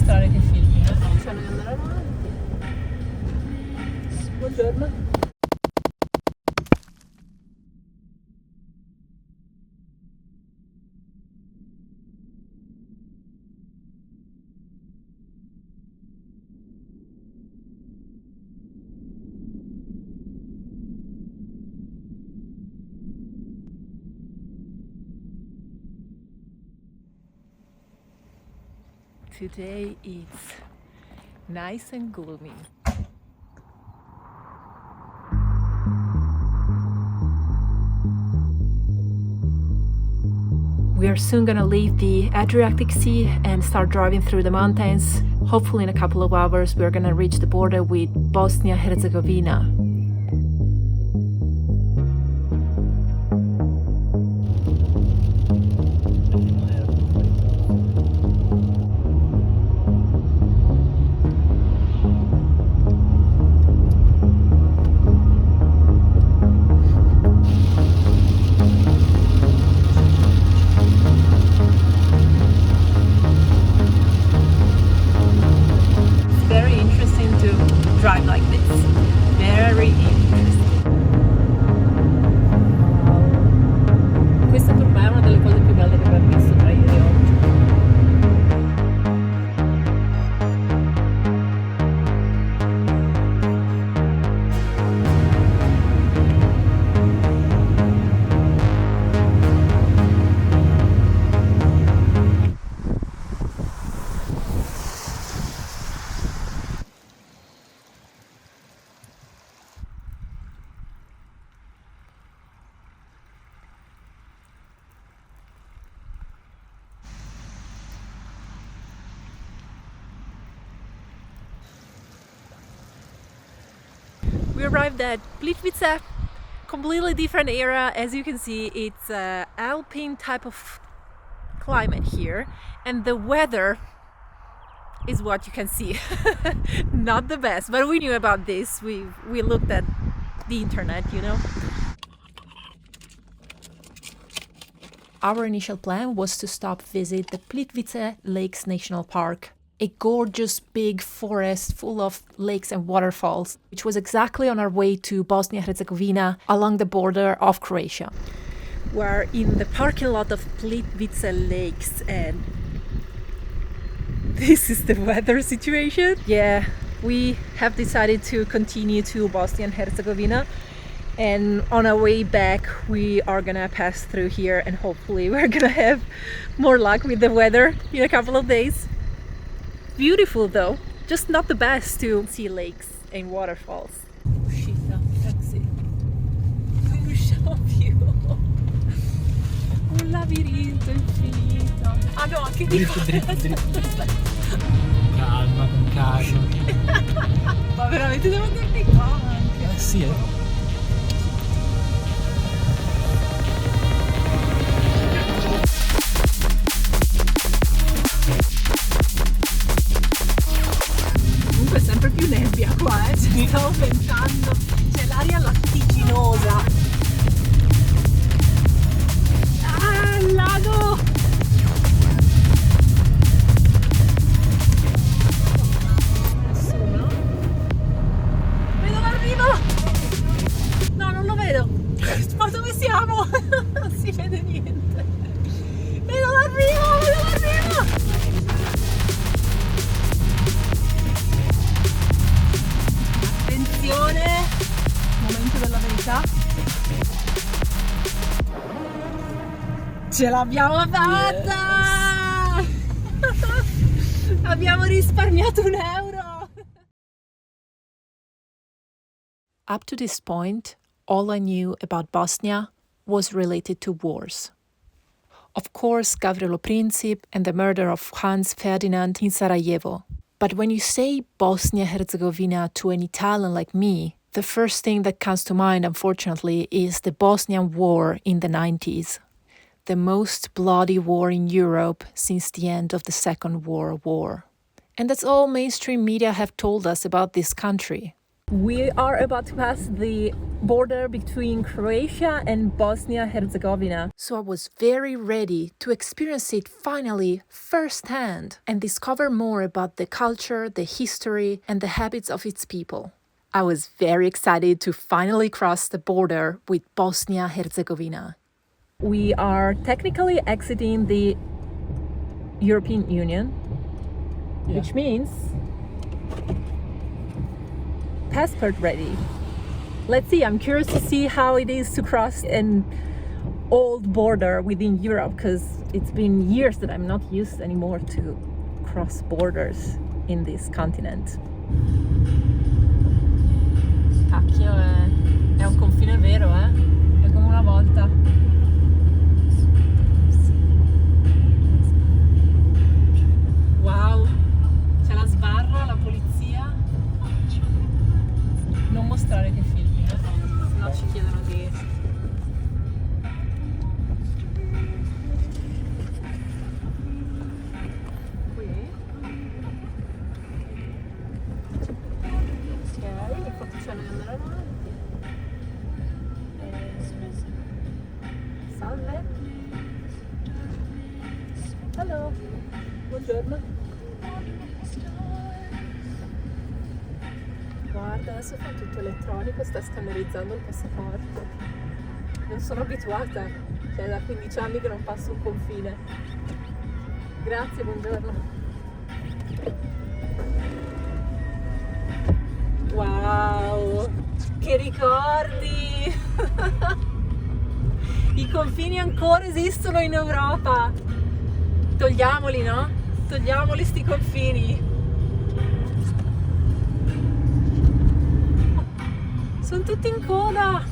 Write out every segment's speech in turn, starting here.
registrare che filmi, bisogna andare avanti. Buongiorno. Today it's nice and gloomy. We are soon gonna leave the Adriatic Sea and start driving through the mountains. Hopefully in a couple of hours we're gonna reach the border with Bosnia Herzegovina. Drive like this. Very interesting. Wow. Questa per me è una delle cose più belle che abbiamo visto tra ieri e oggi. We arrived at Plitvice, completely different area. As you can see, it's an alpine type of climate here, and the weather is what you can see. Not the best, but we knew about this. We looked at the internet, you know. Our initial plan was to stop visit the Plitvice Lakes National Park, a gorgeous big forest full of lakes and waterfalls, which was exactly on our way to Bosnia Herzegovina along the border of Croatia. We're in the parking lot of Plitvice Lakes and this is the weather situation. Yeah, we have decided to continue to Bosnia and Herzegovina, and on our way back we are gonna pass through here and hopefully we're gonna have more luck with the weather in a couple of days. Beautiful though, just not the best to see lakes and waterfalls. Uscita, taxi. Non riusciamo più. Un labirinto infinito. Ah no, anche di qua. Calma, con calma. Ma veramente devo andare di qua anche. Sì, Comunque è sempre più nebbia qua, ci stavo pensando. C'è l'aria latticinosa. Ah, il lago! Nessuno? Vedo l'arrivo! No, non lo vedo! Ma dove siamo? Non si vede niente. Vedo l'arrivo! Vedo l'arrivo! Attenzione! Momento della verità. Ce l'abbiamo fatta! Yes. Abbiamo risparmiato €1. Up to this point, all I knew about Bosnia was related to wars. Of course, Gavrilo Princip and the murder of Hans Ferdinand in Sarajevo. But when you say Bosnia-Herzegovina to an Italian like me, the first thing that comes to mind, unfortunately, is the Bosnian War in the 90s. The most bloody war in Europe since the end of the Second World War. And that's all mainstream media have told us about this country. We are about to pass the border between Croatia and Bosnia Herzegovina. So I was very ready to experience it finally firsthand and discover more about the culture, the history, and the habits of its people. I was very excited to finally cross the border with Bosnia Herzegovina. We are technically exiting the European Union, which means passport ready. Let's see, I'm curious to see how it is to cross an old border within Europe, because it's been years that I'm not used anymore to cross borders in this continent. Cacchio, è un confine vero, È come una volta. Wow, c'è la sbarra, la polizia. Non mostrare che filmi, sennò ci chiedono di... Qui? Ok, mi fa piacere di andare avanti. Salve. Hello. Buongiorno. Guarda, adesso fa tutto elettronico, sta scannerizzando il passaporto. Non sono abituata, cioè da 15 anni che non passo un confine. Grazie, buongiorno. Wow, che ricordi! I confini ancora esistono in Europa. Togliamoli, no? Togliamoli sti confini. Sono tutti in coda,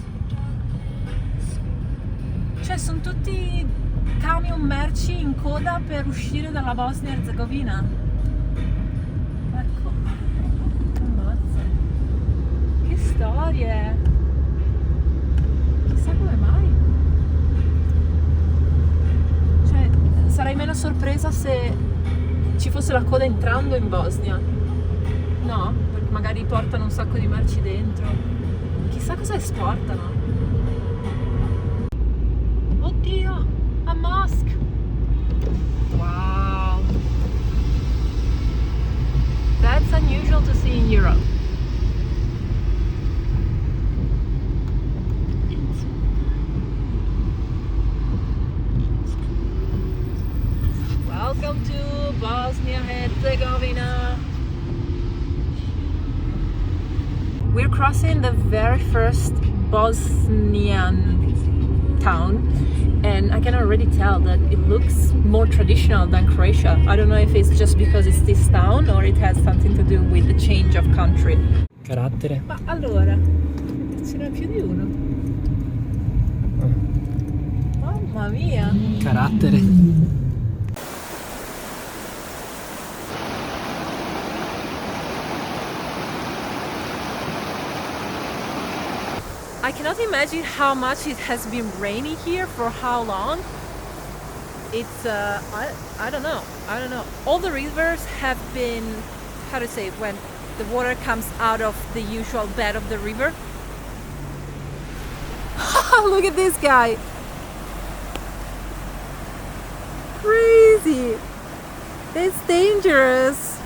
cioè sono tutti camion merci in coda per uscire dalla Bosnia Herzegovina. Ecco, ammazza, che storie, chissà come mai. Cioè, sarei meno sorpresa se ci fosse la coda entrando in Bosnia, no? Perché magari portano un sacco di merci dentro. Chissà cosa esportano. Oddio, a mosque. Wow. That's unusual to see in Europe. Welcome to Bosnia Herzegovina. We're crossing the very first Bosnian town, and I can already tell that it looks more traditional than Croatia. I don't know if it's just because it's this town or it has something to do with the change of country. Carattere. Ma allora, ce n'è più di uno. Mamma mia. Carattere. I cannot imagine how much it has been raining here for how long. It's I don't know. All the rivers have been, how to say, when the water comes out of the usual bed of the river. Look at this guy. Crazy. It's dangerous.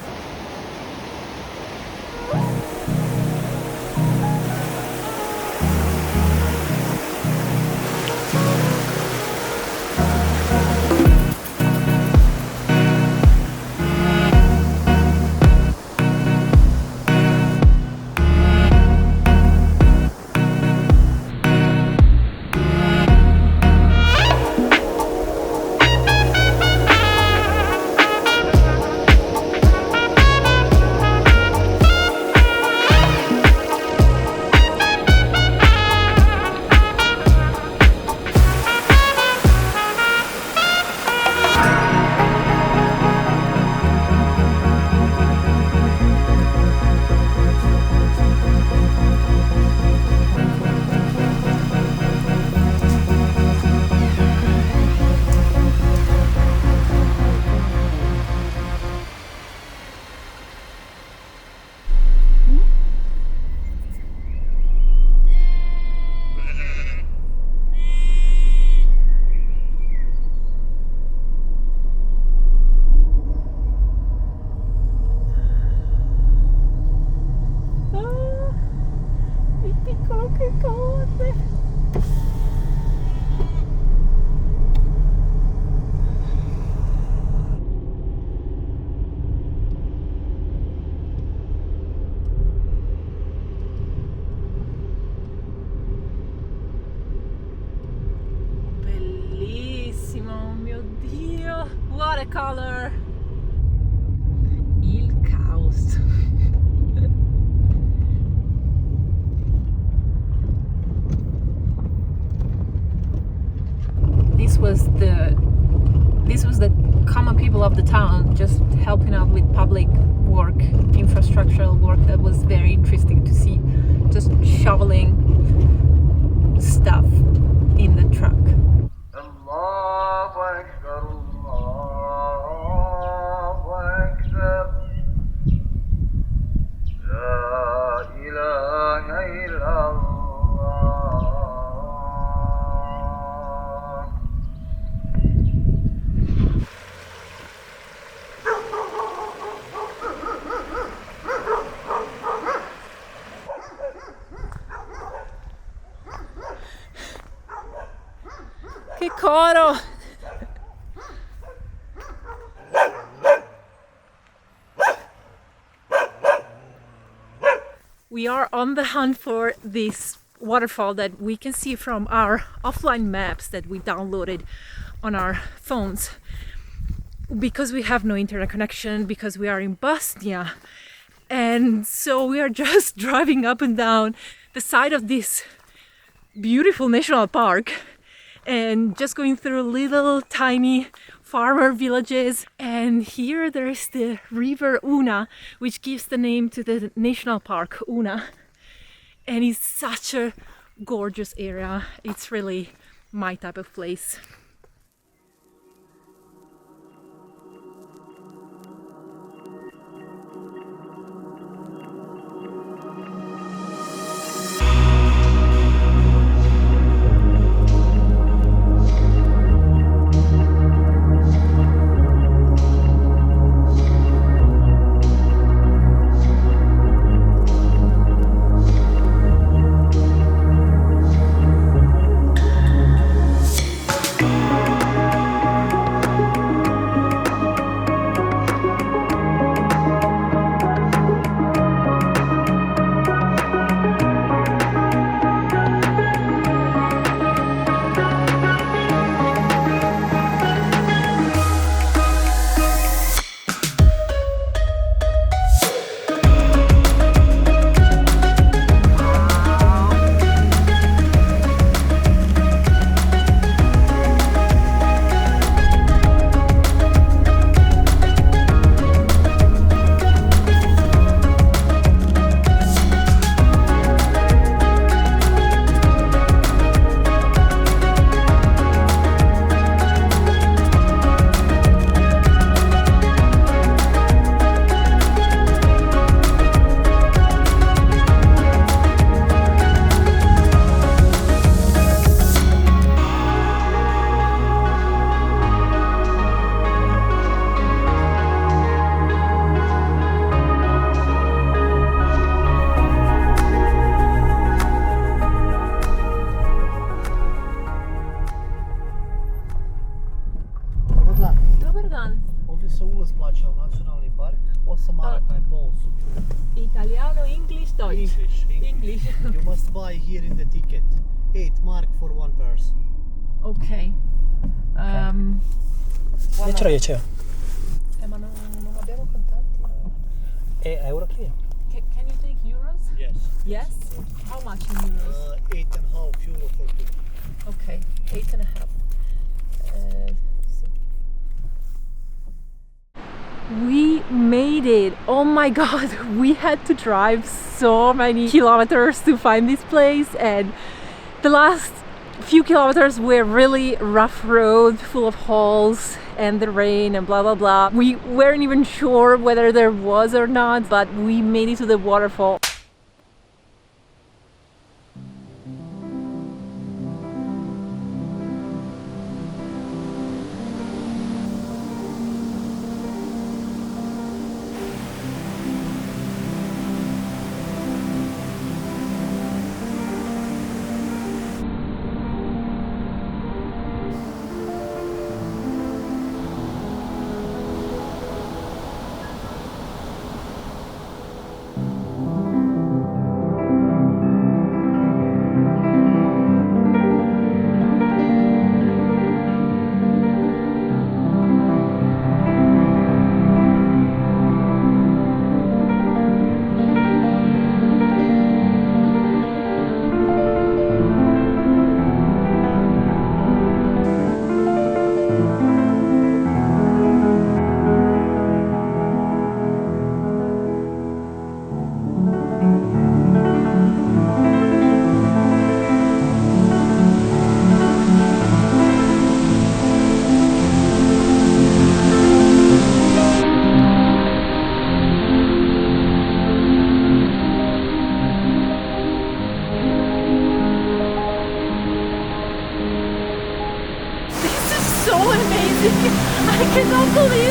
color. Il caos. This was the common people of the town just helping out with public work, infrastructural work. That was very interesting to see, just shoveling stuff in the truck. Che coro! We are on the hunt for this waterfall that we can see from our offline maps that we downloaded on our phones. Because we have no internet connection, because we are in Bosnia. And so we are just driving up and down the side of this beautiful national park and just going through little tiny farmer villages. And here there is the river Una, which gives the name to the national park, Una. And it's such a gorgeous area. It's really my type of place. Ovdje se ulaz plaća u nacionalni park, 8 maraka je po osobi. Italiano, English, Deutsch. English. You must buy here in the ticket. 8 mark for one person. Ok. Ce l'ho io. Ma non abbiamo contanti. E euro clear. Can you take euros? Yes. Yes? How much in euros? €8.5 for two. Okay, 8.5. We made it! Oh my god, we had to drive so many kilometers to find this place, and the last few kilometers were really rough road, full of holes and the rain and blah blah blah. We weren't even sure whether there was or not, but we made it to the waterfall.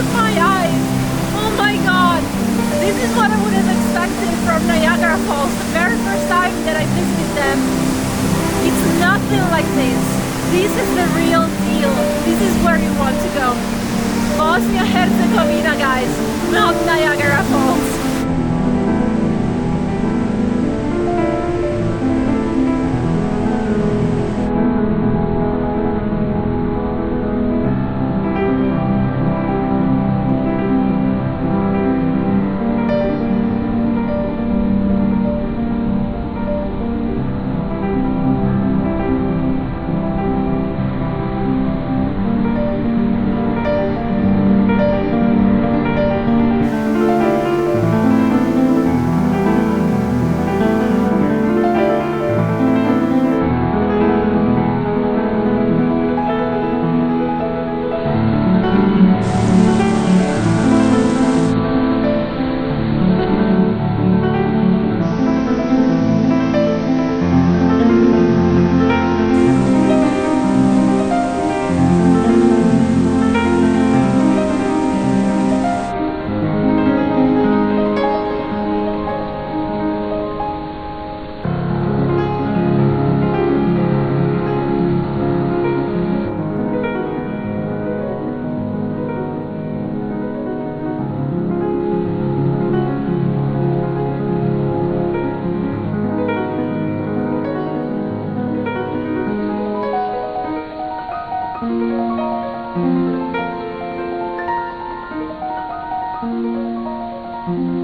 with my eyes. Oh my god. This is what I would have expected from Niagara Falls the very first time that I visited them. It's nothing like this. This is the real deal. This is where you want to go. Bosnia Herzegovina, guys, not Niagara Falls. Thank you.